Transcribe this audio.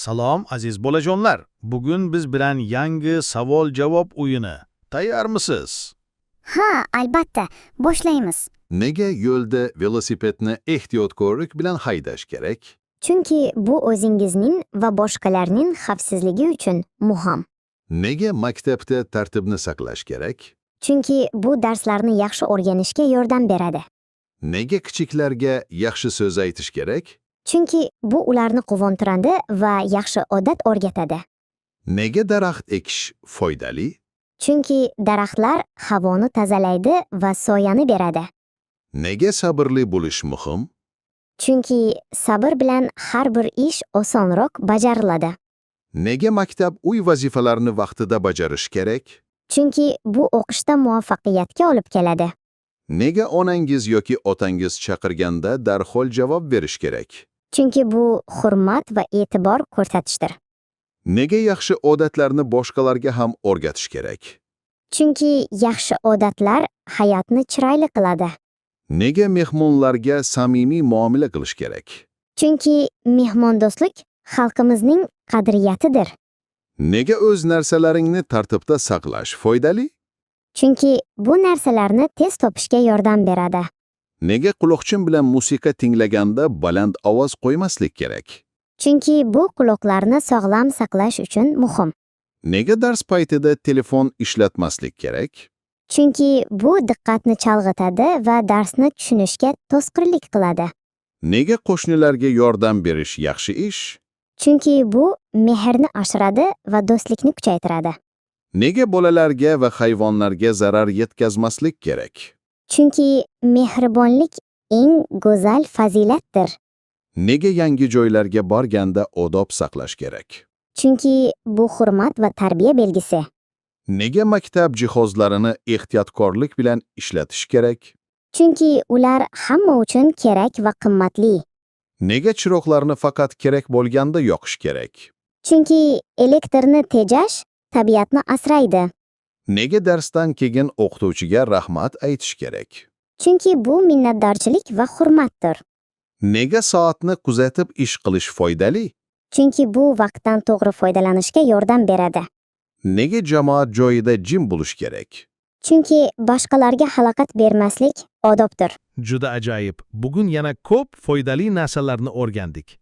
Salom aziz bolajonlar. Bugun biz bilan yangi savol-javob o'yini. Tayyormisiz? Ha, albatta. Boshlaymiz. Nega yo'lda velosipedni ehtiyotkorlik bilan haydash kerak? Chunki bu o'zingizning va boshqalarning xavfsizligi uchun muhim. Nega maktabda tartibni saqlash kerak? Chunki bu darslarni yaxshi o'rganishga yordam beradi. Nega kichiklarga yaxshi so'z aytish kerak? Chunki bu ularni quvontiradi va yaxshi odat o'rgatadi. Nega daraxt ekish foydali? Chunki daraxtlar havoni tozalaydi va soyani beradi. Nega sabrli bo'lish muhim? Chunki sabr bilan har bir ish osonroq bajariladi. Nega maktab uy vazifalarini vaqtida bajarish kerak? Chunki bu o'qishda muvaffaqiyatga olib keladi. Nega onangiz yoki otangiz chaqirganda darhol javob berish kerak? Chunki bu hurmat va e'tibor ko'rsatishdir. Nega yaxshi odatlarni boshqalarga ham o'rgatish kerak? Chunki yaxshi odatlar hayotni chiroyli qiladi. Nega mehmonlarga samimiy muomala qilish kerak? Chunki mehmondo'stlik xalqimizning qadriyatidir. Nega o'z narsalaringni tartibda saqlash foydali? Chunki bu narsalarni tez topishga yordam beradi. Nega quloqchin bilan musiqa tinglaganda baland ovoz qo'ymaslik kerak? Chunki bu quloqlarni sog'lom saqlash uchun muhim. Nega dars paytida telefon ishlatmaslik kerak? Chunki bu diqqatni chalg'itadi va darsni tushunishga to'sqinlik qiladi. Nega qo'shnilarga yordam berish yaxshi ish? Chunki bu mehrni oshiradi va do'stlikni kuchaytiradi. Nega bolalarga va hayvonlarga zarar yetkazmaslik kerak? Chunki mehribonlik eng go'zal fazilatdir. Nega yangi joylarga borganda odob saqlash kerak? Chunki bu hurmat va tarbiya belgisi. Nega maktab jihozlarini ehtiyotkorlik bilan ishlatish kerak? Chunki ular hamma uchun kerak va qimmatli. Nega chiroqlarni faqat kerak bo'lganda yoqish kerak? Chunki elektrni tejash tabiatni asraydi. Nega darsdan keyin o'qituvchiga rahmat aytish kerak? Chunki bu minnatdorchilik va hurmatdir. Nega soatni kuzatib ish qilish foydali? Chunki bu vaqtdan to'g'ri foydalanishga yordam beradi. Nega jamoat joyida jim bo'lish kerak? Chunki boshqalarga xalaqit bermaslik odobdir. Juda ajoyib. Bugun yana ko'p foydali narsalarni o'rgandik.